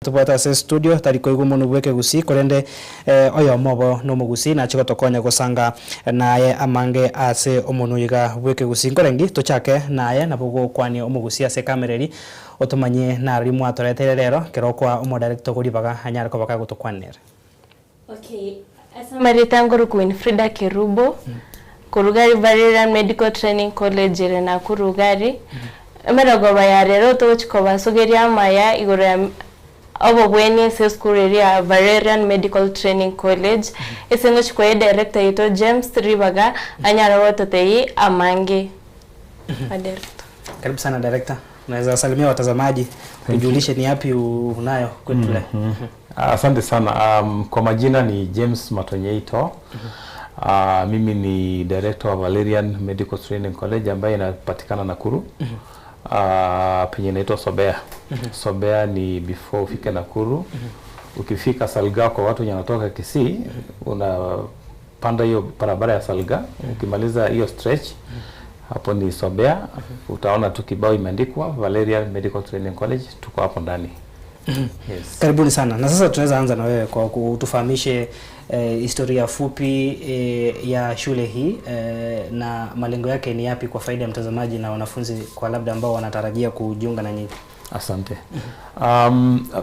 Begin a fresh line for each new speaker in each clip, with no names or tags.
Tubata se studio tariko igumunu gweke gusi korende oyo mobo no mugusi na chiko tokonya gusanga naye amange ase omunu yiga gweke gusi ngorengi tochake naye nabugo kwani omugusi ase kamereri otomanye na rimu atorete rero kerokwa omo director kuri baga anyara ko baka gutokwanera.
Okay, asa maritangoro Queen Frida Kerubo Kurugari Valerian Medical Training College na Kurugari emerogo bayarero tochiko basogeria maya igoro Obo bweni se school area Valerian Medical Training College esengo chikoye director ito James Ribaga anyara wototei amange director.
Karibu sana director. Unaweza salimia watazamaji kujulisha ni yapi unayo kwetu leo.
Asante sana. Kwa majina ni James Matonyeito. Mimi ni director wa Valerian Medical Training College ambaye inapatikana Nakuru. Penye inaitwa Sobea. Sobea ni before ufike Nakuru. Ukifika Salga kwa watu wanatoka Kisii, unapanda hiyo barabara ya Salga. Ukimaliza hiyo stretch, hapo ni Sobea. Utaona tu kibao imeandikwa Valerian Medical Training College, tuko hapo ndani. Yes.
Karibuni sana. Na sasa tunaweza anza na wewe kwa kutufahamishe historia fupi ya shule hii na malengo yake ni yapi kwa faida ya mtazamaji na wanafunzi kwa labda ambao wanatarajia kujiunga na nyinyi.
Asante.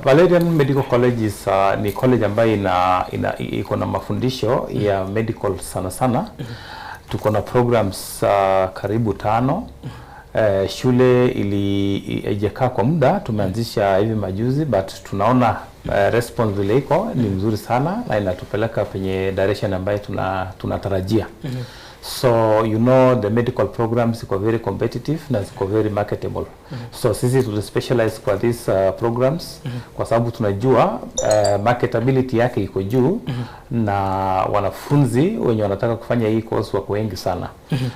Valerian Medical College ni college ambayo iko na mafundisho ya medical sana sana. Tuko na programs karibu 5. Shule ilijekaa kwa muda, tumeanzisha hivi majuzi, but tunaona response vile iko ni mzuri sana na inatupeleka penye direction ambayo tunatarajia. So you know the medical programs are very competitive na ziko very marketable. So sisi tu specialize kwa these programs kwa sababu tunajua marketability yake iko juu na wanafunzi wenye wanataka kufanya hii course wako wengi sana.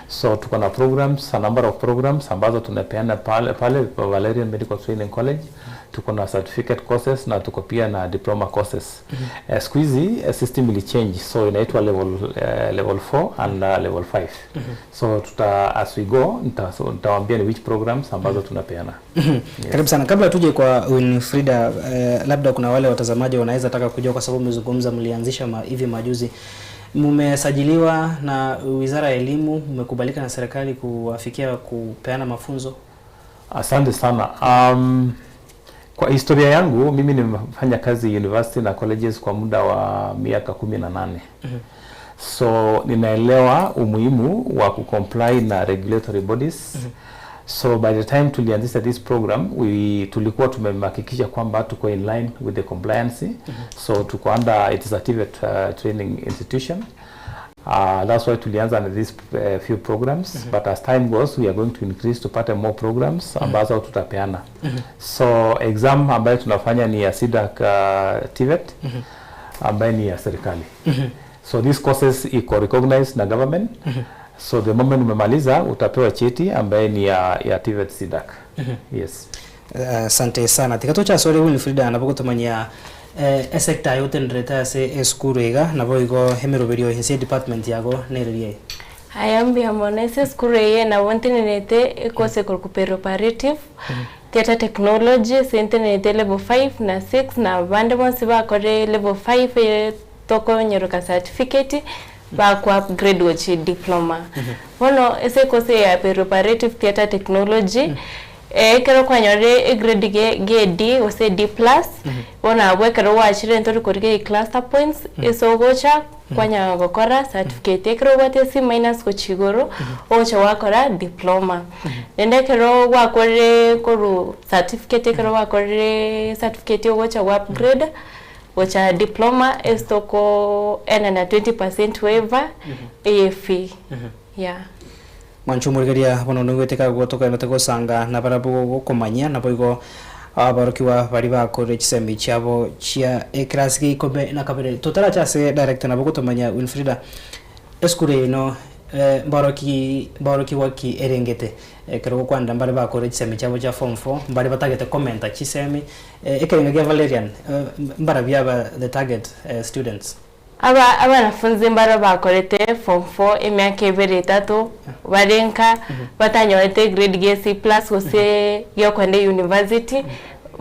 So tuko na programs, a number of programs ambazo tunapeana pale Valerian Medical Training College. Tuko na certificate courses na tuko pia na diploma courses. Siku hizi system ili change, so inaitwa level 4 and level 5. So as we go nitawaambia ni which programs ambazo tunapeana.
Yes. Karibu sana. Kabla tuje kwa Winfrida, labda kuna wale watazamaji wanaweza taka kujua kwa sababu mmezungumza mlianzisha hivi majuzi. Mmesajiliwa na Wizara ya Elimu, mmekubalika na serikali kuwafikia kupeana mafunzo?
Asante sana. Kwa historia yangu, mimi nimefanya kazi university na colleges kwa muda wa miaka 18. So ninaelewa umuhimu wa kucomply na regulatory bodies. So by the time tulianzisha this program, tulikuwa tumehakikisha kwamba tuko in line with the compliance. So tuko under it is a TVET training institution. That's why tulianza na these few programs, but as time goes we are going to increase to pata more programs ambazo tutapeana. So exam ambayo tunafanya ni ya SIDAC TVET ambayo ni ya serikali. So these courses iko recognized na government. So the moment umemaliza utapewa cheti ambayo ni ya TVET SIDAC. Yes.
Asante sana. Tikatocha sore Winfrida anapokutumania sector yote ndreta se skurega na boigo hemeroberio hese department yago nererie.
Ayambia monese skureye na wantenete course cooperative theater technology sentenete level 5 na 6 na bandemons ba kore level 5 toko nyeroka certificate ba ku upgrade wachi diploma. Wono ese course ya cooperative theater technology kero kwanyore grade D ose D+. Wona wekero wachire ntori korige cluster points eso gocha kwanya gokora certificate kero wate C- ko chigoro ocha wakora diploma. Nende kero wakore koru certificate kero wakore certificate ogocha upgrade ocha diploma estoko na 20% waiver fee. Yeah.
Manchumurigeria bono ngweteka gotoka natego sanga na barabu gokomanya na boigo abarukiwa bari bakore kisemi cyabo cia class gikombe na kabere totara cyase director na bogotomanya Winfrida eskure no baroki waki erengete kero kwanda mbare bakore kisemi cyabo cya form 4 mbare batagete commenta kisemi ekerenga Valerian mbara byaba the target students.
Abanafunzi mbaro bakorete form 4 emyaka 2-3 barenka batanyorete grade C+ gose yo kwende university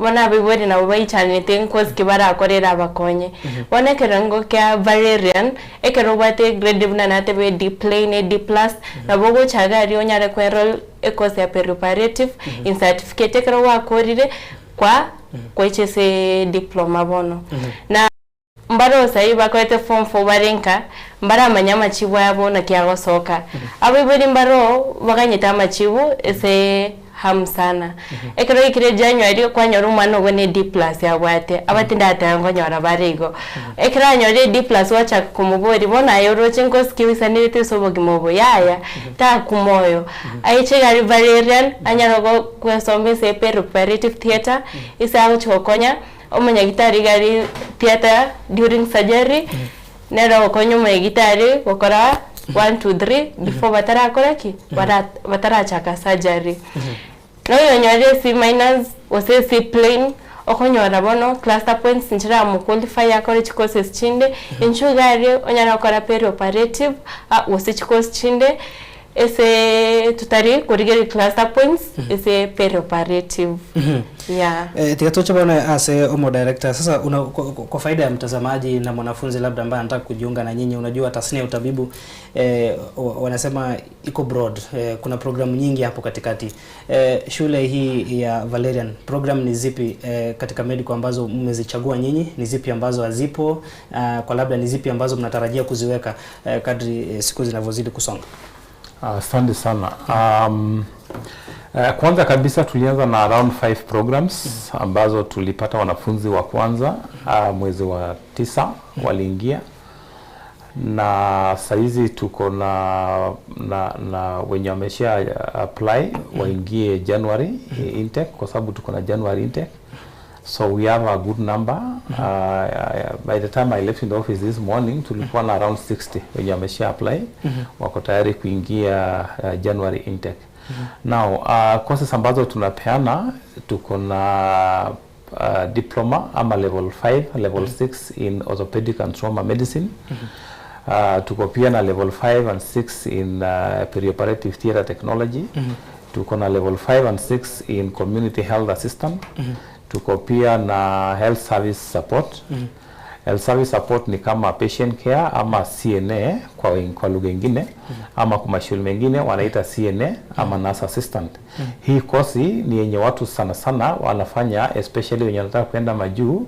wana bibori na bai chane ten course kibara korera bakonye wana kerango kya Valerian ekero bate grade na nate be D plain D plus na bogo chagari onyare ko enroll e course ya preparative in certificate ekero wa korire kwa HSC diploma bono na mbaro sai bakwete form for barenka mbara manyama chibu yabo na kiago soka abibori mbaro baganyita machibu ese hamsana ekero ikire January kwa nyoru mwana gone D plus ya bwate abatinda atango nyora barigo ekera nyore D plus wacha kumubori bona yoro chinko skiwisa nite sobogi mobo yaya ta kumoyo aiche gari Valerian anyarogo kwesombe se preparative theater isa chokonya omanya gitari gari theater during surgery nero konyo mu gitari kokora 1 2 3 before batara koraki batara chaka surgery no yonyore C minus ose C plain okonyora bono cluster points nchira mu qualify akore courses chinde inchugari onyara okora operative ose course chinde ese tutari kurigeri cluster points ese operative yeah
tikatocha bwana ase omo director sasa kwa faida ya mtazamaji na mwanafunzi labda ambaye anataka kujiunga na nyinyi unajua tasnia ya utabibu wanasema iko broad kuna programu nyingi hapo katikati shule hii ya Valerian program ni zipi katika medical ambazo mmezichagua nyinyi ni zipi ambazo hazipo kwa labda ni zipi ambazo mnatarajia kuziweka kadri siku zinavyozidi kusonga
asante sana kwanza kabisa tulianza na around 5 programs ambazo tulipata wanafunzi wa kwanza mwezi wa 9 waliingia na saizi tuko na wenye wamesha apply waingie January intake kwa sababu tuko na January intake. So we have a good number. By the time I left in the office this morning, tulikuwa na around 60 wenye wamesha apply wako tayari kuingia January intake. Now courses ambazo tunapeana tuko na diploma ama level 5, level 6 in orthopedic and trauma medicine. Tuko pia na level 5 and 6 in perioperative theater technology. Tuko na level 5 and 6 in community health assistant. Tuko pia na health service support. Health service support ni kama patient care ama CNA kwa lugha nyingine ama kwa mashule mengine wanaita CNA ama nurse assistant. Hii kosi ni yenye watu sana wanafanya especially wenye wanataka kwenda majuu.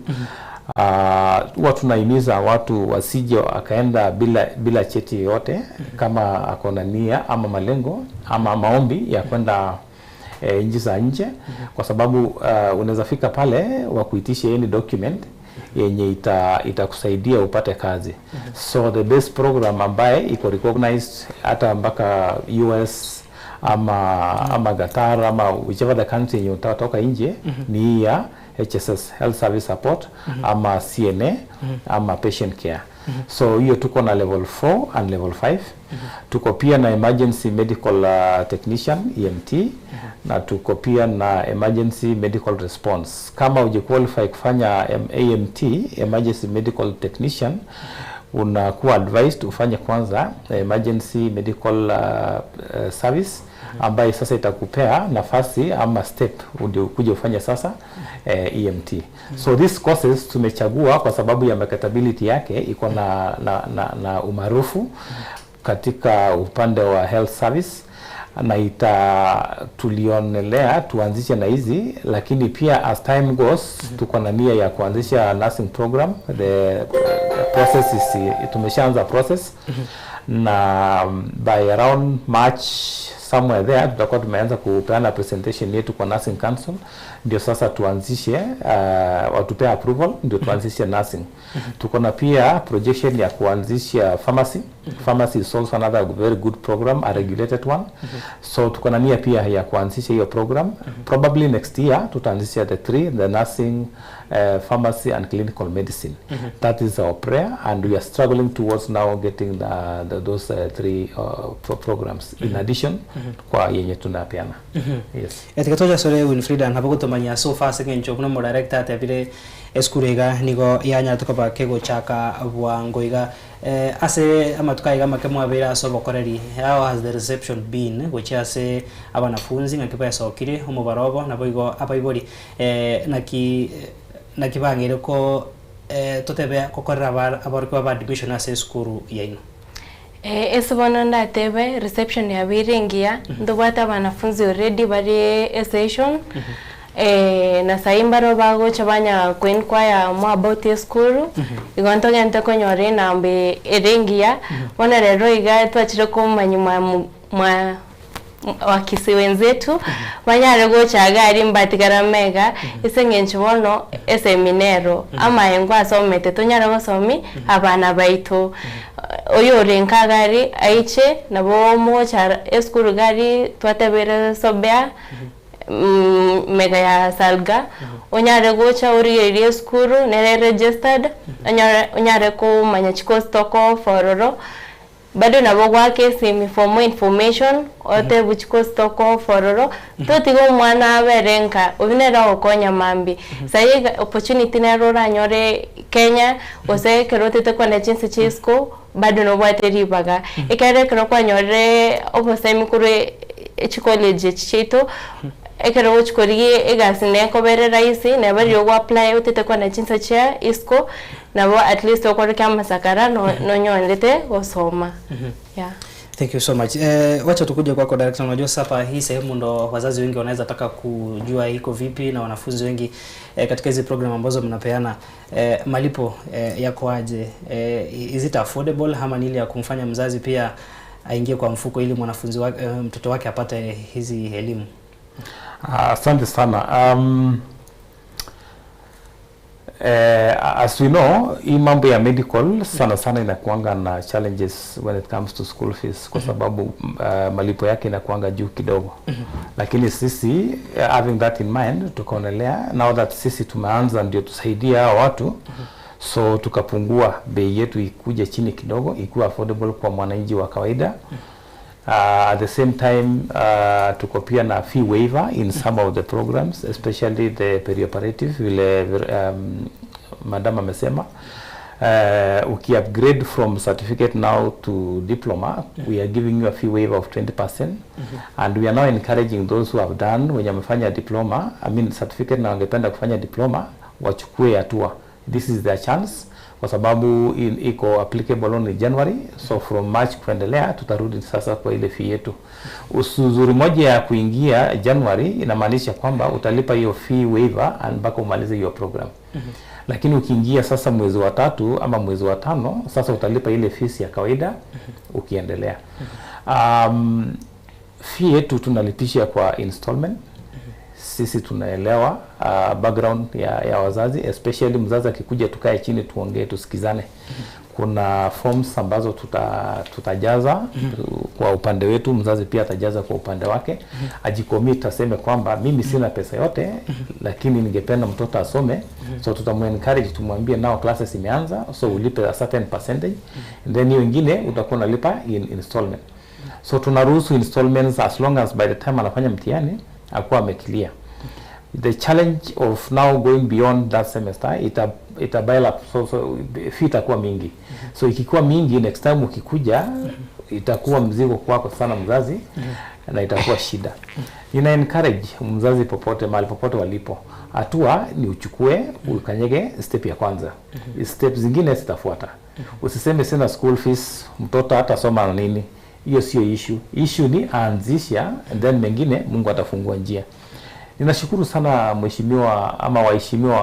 Watu tunahimiza watu wasije akaenda bila cheti yote kama akona nia ama malengo ama maombi ya kwenda nchi za nje kwa sababu unaweza fika pale wakuitishe any document yenye itakusaidia upate kazi. So the best program ambaye iko recognized hata mpaka US ama Qatar ama whichever the country yenye utatoka nje ni ya HSS Health Service Support ama CNA ama Patient Care. So hiyo tuko na level 4 and level 5. Tuko pia na emergency medical technician EMT na tuko pia na emergency medical response. Kama ujiqualify kufanya AMT emergency medical technician unakuwa advised ufanye kwanza emergency medical service ambayo sasa itakupea nafasi ama step ndio kuja ufanye sasa EMT. So these courses tumechagua kwa sababu ya marketability yake iko na umaarufu katika upande wa health service na tulionelea tuanzishe na hizi, lakini pia as time goes tuko na nia ya kuanzisha nursing program. The process is tumeshaanza process na by around March somewhere there tutakuwa tumeanza kupeana presentation yetu kwa nursing council ndio sasa tuanzishe watupea approval ndio tuanzishe nursing. Tuko na pia projection ya kuanzisha pharmacy. Pharmacy is also another very good program, a regulated one. So tuko na nia pia ya kuanzisha hiyo program. Probably next year tutaanzisha the three, the nursing, pharmacy and clinical medicine. That is our prayer and we are struggling towards now getting those three programs in addition kwa yenye tunapeana. Yes.
Etikatoja sore Winfrida nabwo tumanya so far second job no mo director atebire eskurega nigo yanya tukoba kego chaka bwangoiga ase amatukai kama kemwa bera sobo koreri, how has the reception been, which ase abanafunzi ngakipa sokire umubarobo naboigo abaibori nakibangire ko totebe kokorera abariko ba admission ase skuru yaino.
Esibono ndatebe reception ya biringia ndobata abanafunzi already bari session na saimbaro bago chabanya kwenkwaya mo about the school igonto ngente konyore nambe erengia wana rero iga twachire kumanyuma mwa wakisi wenzetu banyare go chagari mbatigara mega isengenche bono eseminero ama engwa somete tonyara gosomi abana baito oyo renkagari aiche nabo mo cha school gari twatebere sobea mega ya salga onyare gocha uri skuru nere registered onyare ko manyachiko stoko fororo bado nabo gwake semi for more information ote buchiko stoko fororo totigo mwana aberenka obinera okonya mambi sai opportunity nerora nyore Kenya ose kerote kwa nechinse chisko bado no bwateribaga ekare kero kwa nyore obosemi kure college chito ekero uchikorie egasine ko bere raisi ne bari yo apply utete kwa nechinsa cha isko nabo at least okore kama sakara no nyondete gosoma. Yeah.
Thank you so much. Wacha tukuje kwako director. Unajua sasa hii sehemu ndo wazazi wengi wanaweza taka kujua iko vipi na wanafunzi wengi katika hizi program ambazo mnapeana malipo yako aje? Is it affordable ama ni ile ya kumfanya mzazi pia aingie kwa mfuko ili mwanafunzi wake mtoto wake apate hizi elimu?
Asante sana. As we know, hii mambo ya medical sana inakuanga na challenges when it comes to school fees kwa sababu malipo yake inakuanga juu kidogo. Lakini sisi having that in mind tukaonelea now that sisi tumeanza ndio tusaidia watu so tukapungua bei yetu ikuje chini kidogo ikuwa affordable kwa mwananchi wa kawaida. At the same time tuko pia na fee waiver in some of the programs, especially the perioperative vile madam amesema uki-upgrade from certificate now to diploma we are giving you a fee waiver of 20% and we are now encouraging those who have done wenye wamefanya diploma certificate na wangependa kufanya diploma wachukue hatua. This is their chance kwa sababu iko applicable only January, so from March kuendelea tutarudi sasa kwa ile fee yetu. Uzuri moja ya kuingia January inamaanisha kwamba utalipa hiyo fee waiver mpaka umalize hiyo program. Lakini ukiingia sasa mwezi wa 3 ama mwezi wa 5 sasa utalipa ile fees ya kawaida ukiendelea. Fee yetu tunalipisha kwa installment. Sisi tunaelewa background ya wazazi, especially mzazi akikuja tukae chini tuongee tusikizane. Kuna forms ambazo tutajaza kwa upande wetu, mzazi pia atajaza kwa upande wake. Ajicommit aseme kwamba mimi sina pesa yote lakini ningependa mtoto asome. So tutamu-encourage tumwambie now classes imeanza so ulipe a certain percentage and then hiyo nyingine utakuwa unalipa in installment. So tunaruhusu installments as long as by the time anafanya mtihani akuwa ameclear. The challenge of now going beyond that semester ita pile up so fee itakuwa mingi. So ikikuwa mingi next time ukikuja itakuwa mzigo kwako sana mzazi na itakuwa shida. Nina encourage mzazi popote mahali popote walipo. Hatua ni uchukue ukanyege step ya kwanza. Step zingine zitafuata. Usiseme sina school fees mtoto hata soma na nini. Hiyo sio issue. Issue ni anzisha and then mengine Mungu atafungua njia. Ninashukuru sana mheshimiwa ama waheshimiwa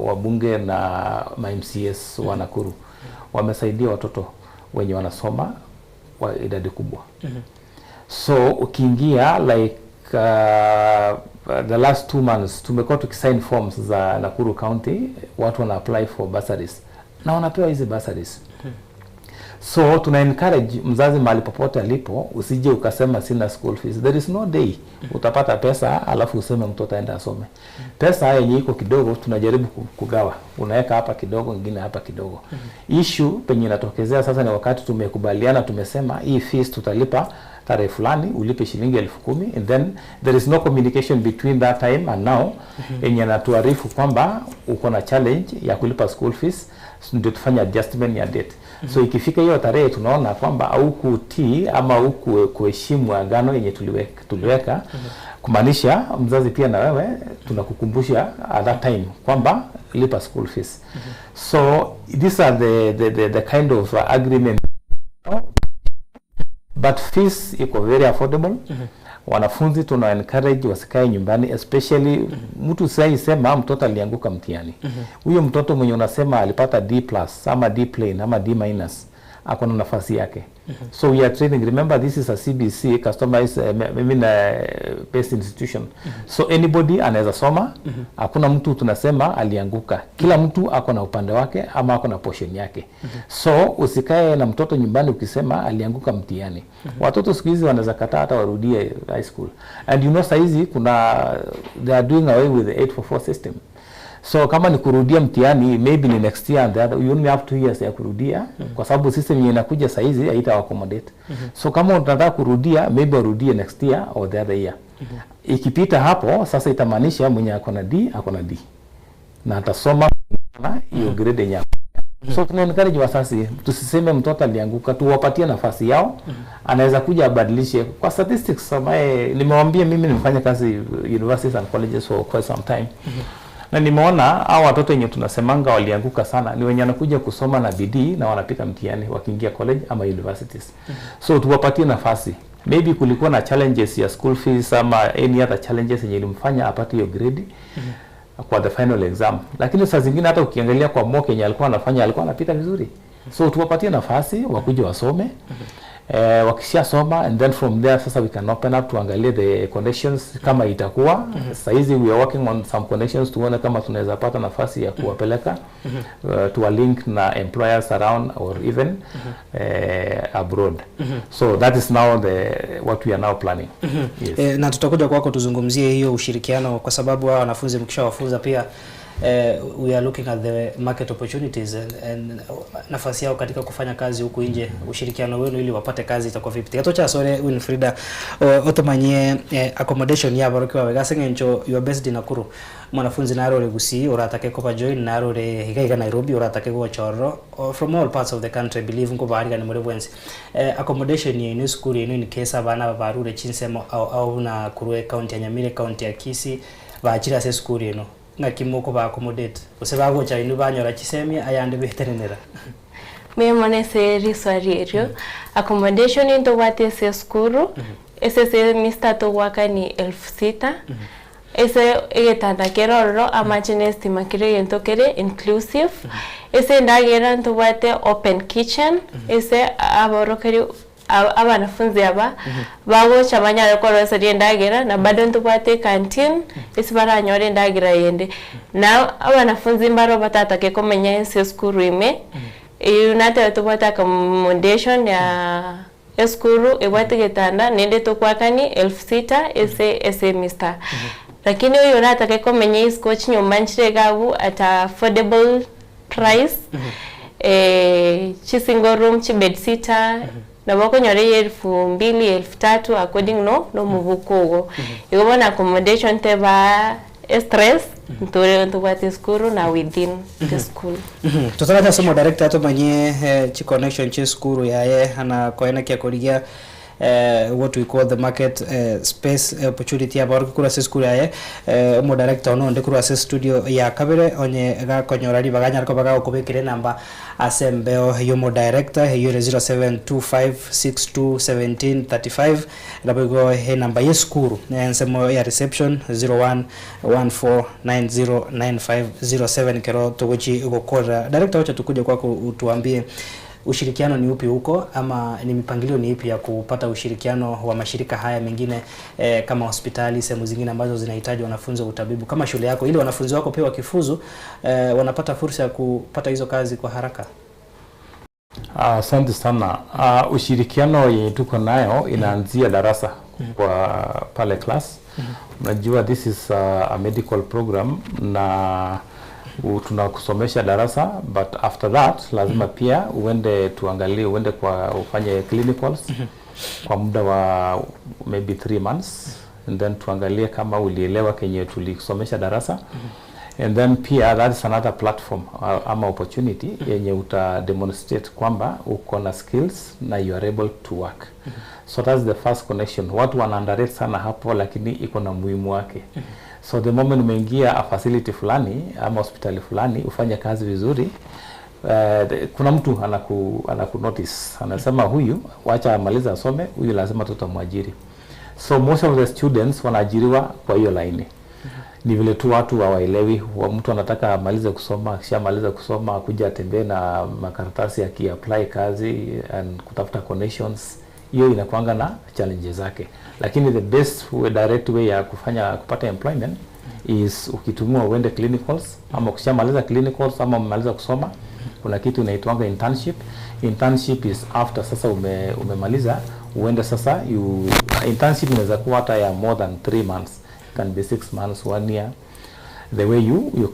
wa bunge na MCS wa Nakuru. Wamesaidia watoto wenye wanasoma wa idadi kubwa. So ukiingia like the last 2 months tumekuwa tukisign forms za Nakuru County, watu wana apply for bursaries na wanapewa hizi bursaries. So tuna encourage mzazi mahali popote alipo usije ukasema sina school fees. There is no day utapata pesa alafu useme mtoto aende asome. Pesa yenye iko kidogo tunajaribu kugawa. Unaweka hapa kidogo, nyingine hapa kidogo. Issue penye inatokezea sasa ni wakati tumekubaliana tumesema hii fees tutalipa tarehe fulani ulipe shilingi 10,000, and then there is no communication between that time and now yenye anatuarifu kwamba uko na challenge ya kulipa school fees, ndio tufanye adjustment ya date. So ikifika hiyo tarehe tunaona kwamba au kutii ama au kuheshimu agano yenye tuliweka, kumaanisha mzazi pia na wewe tunakukumbusha at that time kwamba lipa school fees. So these are the kind of agreement, but fees iko very affordable. Wanafunzi tuna encourage wasikae nyumbani, especially mtu sai sema mtoto alianguka mtihani. Huyo mtoto mwenye unasema alipata D+ ama D plain ama D-, akona nafasi yake. So we are training, remember this is a CBC, customized based institution. So anybody anaweza soma, hakuna mtu tunasema alianguka. Kila mtu akona upande wake ama akona portion yake. So usikae na mtoto nyumbani ukisema alianguka mtihani. Watoto siku hizi wanaweza kataa hata warudie high school. And you know saizi they are doing away with the 844 system. So kama ni kurudia mtihani, maybe ni next year and the other, you only have 2 years ya kurudia, kwa sababu system yenye inakuja saa hizi haita accommodate. So kama unataka kurudia, maybe urudie next year or the other year. Ikipita hapo, sasa itamaanisha mwenye akona D, na atasoma na hiyo grade yenye. So tuna encourage wasasi, tusiseme mtoto alianguka, tuwapatie nafasi yao, anaweza kuja abadilishe. Kwa statistics, nimewambia mimi nimefanya kazi universities and colleges for quite some time. Na nimeona hao watoto wenye tunasemanga walianguka sana ni wenye wanakuja kusoma na bidii na wanapita mtihani wakiingia college ama universities. So tuwapatie nafasi. Maybe kulikuwa na challenges ya school fees ama any other challenges yenye ilimfanya apate hiyo grade kwa the final exam. Lakini saa zingine hata ukiangalia kwa mock yenye alikuwa anapita vizuri. So tuwapatie nafasi wakuje wasome. Wakishia soma, and then from there sasa we can open up tuangalie the connections kama itakuwa. Saizi we are working on some connections tuone kama tunaweza pata nafasi ya kuwapeleka to a link na employers around or even abroad. So that is now what we are now planning.
Yes. Na tutakuja kwako tuzungumzie hiyo ushirikiano, kwa sababu hao wanafunzi mkishawafunza pia we are looking at the market opportunities and nafasi yao katika kufanya kazi huku nje. Ushirikiano wenu ili wapate kazi itakuwa vipi? Gatocha sore Winfrida otomanye accommodation ya baroki wawe gasengencho you are based in Nakuru. Mwanafunzi naro le Gusii uratake ko join naro le Higa Nairobi uratake ko Choro from all parts of the country believe ngo bahariga ni muri bwenzi. Accommodation ye ni school ye ni kesa bana barure chinsemo au na Kurwe county ya Nyamire county ya Kisii bachira se school ye no ngakimoko ba accommodate usebago cha inu banyora chisemia ayande betenenera.
Me monese riswari erio accommodation into wate se skuru ese Mr. to waka ni 6,000 ese egetanda keroro amachine estima kire yento kere inclusive ese ndagera nto wate open kitchen ese aborokeri abanafunzi aba bago chamanya ko rosari ndagera na bado ntubate canteen isibara nyore ndagira yende na abanafunzi mbaro batata ke komenya ese skuru ime unate tubata accommodation ya skuru ewate getanda nende to kwakani 6,000 ese Mr. Lakini huyo nataka komenya iskochi nyumanchire gabu at affordable price chi single room chi bed sitter na bako nyore 2,000 3,000 according no muvuko igobona accommodation teba stress ntore wati skuru na within the school.
Tutaraja somo director ato manye chi connection chi skuru yaye ana koena kia koligia what we call the market space opportunity about kura se school yaye mo director no ndekura se studio ya kabere onye ga konyorari baganya ko baga okubekire namba asembeo yomo director hiyo 0725621735 labogo he namba ye skuru nsemo ya reception 0114909507 kero togochi gukora. Director wacha tukuje kwako utuambie ushirikiano ni upi huko ama ni mipangilio ni ipi ya kupata ushirikiano wa mashirika haya mengine kama hospitali, sehemu zingine ambazo zinahitaji wanafunzi wa utabibu kama shule yako, ili wanafunzi wako pia wakifuzu wanapata fursa ya kupata hizo kazi kwa haraka?
Asante sana. Ushirikiano yenye tuko nayo inaanzia darasa kwa pale class. Unajua this is a medical program na tunakusomesha darasa, but after that lazima pia uende tuangalie, uende kwa ufanye clinicals kwa muda wa maybe 3 months, and then tuangalie kama ulielewa kenye tulisomesha darasa. And then pia that is another platform ama opportunity yenye uta demonstrate kwamba uko na skills na you are able to work. So that's the first connection. Watu wana underrate sana hapo, lakini iko na muhimu wake. So the moment umeingia a facility fulani ama hospitali fulani ufanye kazi vizuri, kuna mtu anaku notice, anasema huyu wacha amaliza asome, huyu lazima tutamwajiri. So most of the students wanaajiriwa kwa hiyo line. Ni vile tu watu hawaelewi. Mtu anataka amalize kusoma, kisha maliza kusoma kuja atembee na makaratasi aki-apply kazi and kutafuta connections. Hiyo inakuanga na challenges zake. Lakini the best direct way ya kupata employment is ukitumia uende clinicals, ama ukishamaliza clinicals ama umemaliza kusoma, kuna kitu inaitwanga internship. Internship is after sasa umemaliza uende sasa internship inaweza kuwa hata ya more than 3 months. Can be 6 months, 1 year. The way you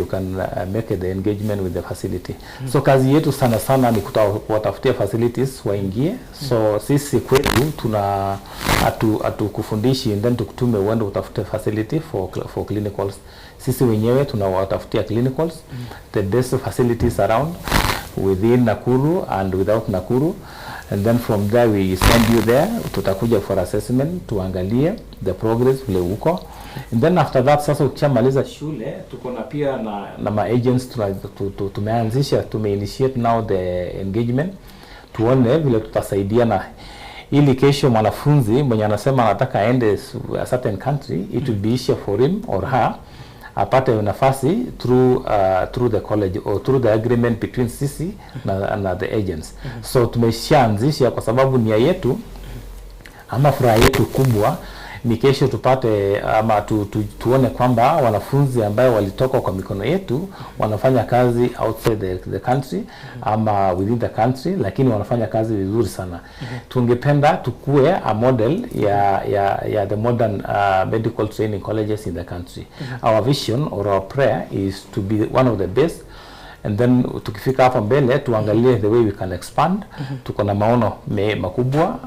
can make the engagement with the facility. So kazi yetu sana ni kuwatafutia facilities waingie. So sisi kwetu tuna atukufundishi and then tukutume uende utafute facility for clinicals. Sisi wenyewe tunawatafutia clinicals, the best facilities around within Nakuru and without Nakuru. And then from there we send you there, tutakuja for assessment, tuangalie the progress vile uko. And then after that sasa ukishamaliza shule, tuko na pia na ma agents tumeanzisha, initiate now the engagement. Tuone vile tutasaidiana ili kesho mwanafunzi mwenye anasema anataka aende a certain country, it will be easier for him or her apate nafasi through the college or through the agreement between sisi na the agents. So tumeshaanzisha kwa sababu nia yetu ama furaha yetu kubwa ni kesho tupate ama tuone kwamba wanafunzi ambao walitoka kwa mikono yetu wanafanya kazi outside the country ama within the country, lakini wanafanya kazi vizuri sana. Tungependa tukue a model ya the modern medical training colleges in the country. Our vision or our prayer is to be one of the best. And then tukifika hapa mbele tuangalie the way we can expand. Tuko na maono makubwa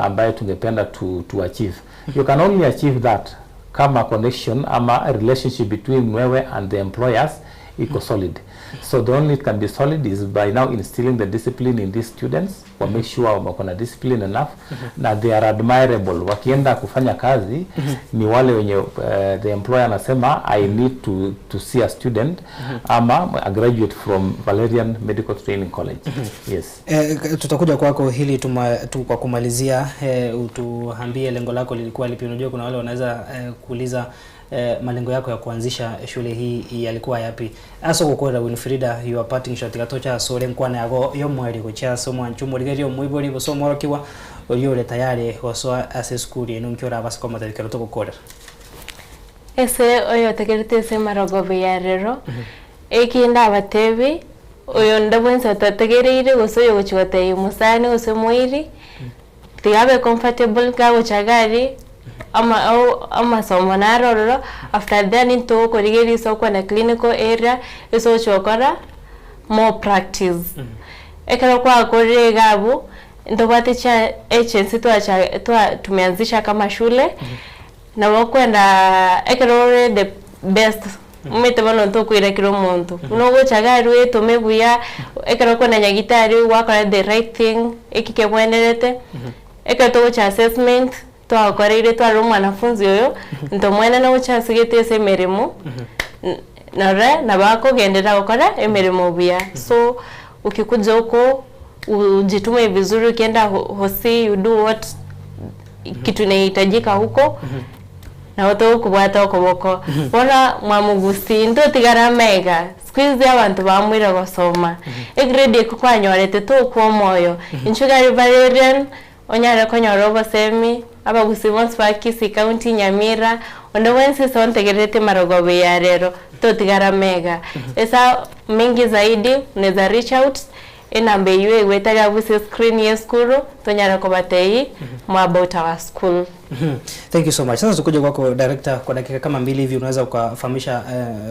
ambayo tungependa to achieve. You can only achieve that kama connection ama a relationship between wewe and the employers iko solid. So the only it can be solid is by now instilling the discipline in these students. We make sure wako na discipline enough na they are admirable. Wakienda kufanya kazi ni wale wenye the employer anasema I need to see a student ama a graduate from Valerian Medical Training College. Yes.
Tutakuja kwako hili kwa kumalizia, utuambie lengo lako lilikuwa lipi. Unajua kuna wale wanaweza kuuliza malengo yako ya kuanzisha shule hii yalikuwa yapi? Aso gukora Winfrida you are parting shot gatocha sore nkwana yago yo mwari gocha somo anchumo rigerio muibori bosomo rokiwa oyore tayari oswa ase school eno nkyora basiko matarikero to gukora
ese oyo tegerete se marogobe yarero ekinda abatebi oyo ndabwensa tategereire gosoyo gochwate musani osemwiri tigabe comfortable gawo chagari ama somo naroro after that into korigeri so kwa na clinical area eso chokora more practice ekero kwa kore gabu ndobate cha agency tumeanzisha kama shule na wakwenda ekero the best umete bano to kuira kiro muntu unogo chagaru tomebuya ekero kwa na nyagitari wakora the right thing ekike bwenerete ekero to cha assessment twakoreire twari mwanafunzi oyo ntomwena no chasigete ese merimo na bakogendera gukora emirimo buya. So ukikuja uko ujitume vizuri, ukienda hosi you do what kitu inahitajika huko na wote kubwata okoboko bona mwamugusi ndo tigara mega squeeze abantu bamwira gosoma egrade kukwanyorete to kwa moyo inchugari Valerian onyara konyorobo semi abagusi bonse bakisi county Nyamira onda wense sontegerete marogobe ya rero to tigara mega esa mingi zaidi unaweza reach out enambe iwe wetaga buse screen ya skuru tonyara ko batei mo about our school.
Thank you so much. Sasa tukuje kwako director, kwa dakika kama 2 hivi unaweza ukafahamisha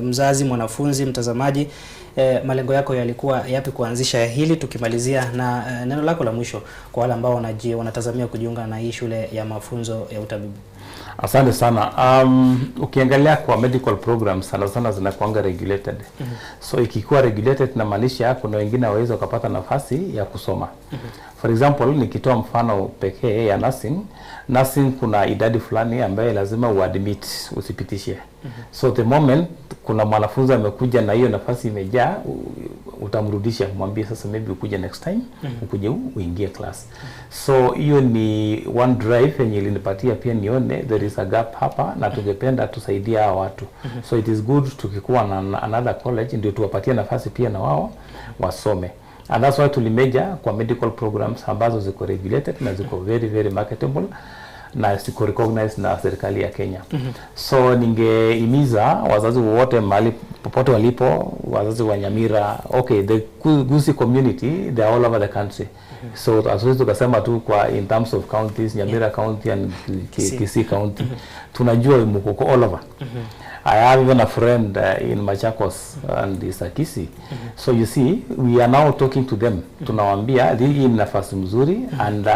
mzazi, mwanafunzi, mtazamaji malengo yako yalikuwa yapi kuanzisha hili, tukimalizia na neno lako la mwisho kwa wale ambao wanatazamia kujiunga na hii shule ya mafunzo ya utabibu.
Asante sana. Ukiangalia kwa medical programs sana zinakuanga regulated. So ikikuwa regulated na maanisha kuna wengine waweza kupata nafasi ya kusoma. For example, nikitoa mfano pekee ya nursing kuna idadi fulani ambaye lazima uadmit, usipitishe. So the moment kuna mwanafunzi amekuja na hiyo nafasi imejaa, utamrudisha, mwambie sasa maybe ukuje next time, ukuje uingie class. So hiyo ni one drive yenye ilinipatia pia nione there is a gap hapa na tungependa tusaidia hao watu. So it is good tukikuwa na another college ndio tuwapatie nafasi pia na wao wasome. And that's why tulimeja kwa medical programs ambazo ziko regulated na ziko very marketable na ziko recognized na serikali ya Kenya. So ningeimiza wazazi wote mahali popote walipo, wazazi wa Nyamira, okay, the Gusii community, they are all over the country. So as tukasema tu kwa in terms of counties, Nyamira county and Kisii county, tunajua mko all over. I have even a friend in Machakos and Kisii. So you see, we are now talking to them. Tunawaambia hii ni nafasi mzuri, and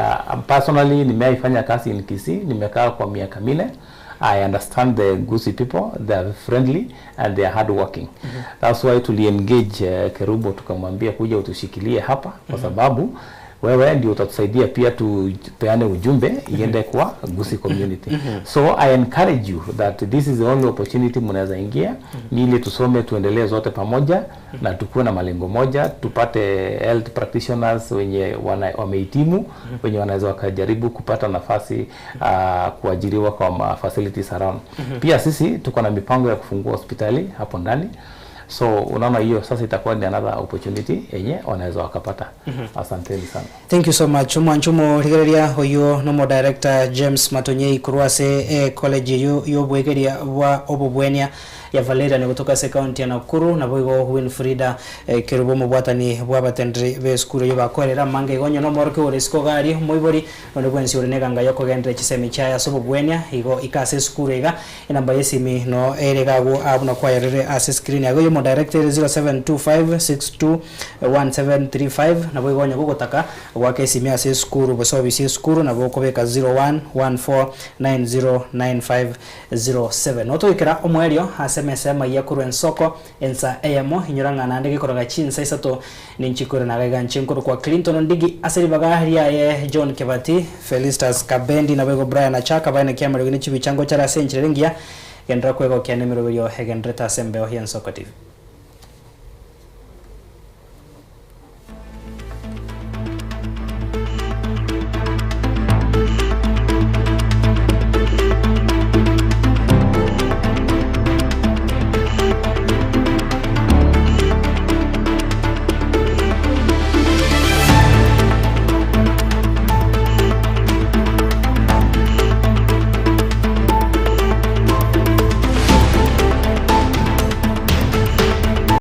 personally nimeifanya kazi in Kisii, nimekaa kwa miaka 4. I understand the Gusii people, they are friendly and they are hardworking. That's why engage Kerubo tukamwambia kuja utushikilie hapa kwa sababu wewe ndio utatusaidia pia tupeane ujumbe iende kwa Gusii community. So I encourage you that this is the only opportunity mnaweza ingia, ni ile tusome tuendelee zote pamoja na tukue na malengo moja, tupate health practitioners wenye wamehitimu, wenye wanaweza wakajaribu kupata nafasi kuajiriwa kwa facilities around. Pia sisi tuko na mipango ya kufungua hospitali hapo ndani. So unaona hiyo sasa itakuwa ni another opportunity yenye wanaweza wakapata. Asanteni sana.
Thank you so much. Mwanchumo rigereria hoyo nomo director James Matonyei kurwase college yo bwegeria wa obobwenia ya Valeria ni kutoka county ya Nakuru na boigo Winfrida Kerubo mubwatani bwabatendri be skuru yo bakorera mange gonyo no morke orisiko gari moibori no bwensi orenega yoko gendre chisemi chaya sobobwenia igo ikase skuru iga inamba yesimi no eregago abuna kwa yarere as screen yago yo director 0725621735 na boigo gonyo gogotaka gwake simi as skuru bosobisi skuru na bokobeka 0114909507 noto ikira omwerio mesema ya kurwen soko ensa emo inyuranga nande gikoraga chinsa isato ninchikore na gaga nchinkoro kwa Clinton Ndigi aseri bagaria ye John Kebati Felistas Kabendi na bego Brian Achaka bane kiamara gini chibichango chara senchirengia gendra kwego kya numero yo hegendreta sembe o hian soko TV.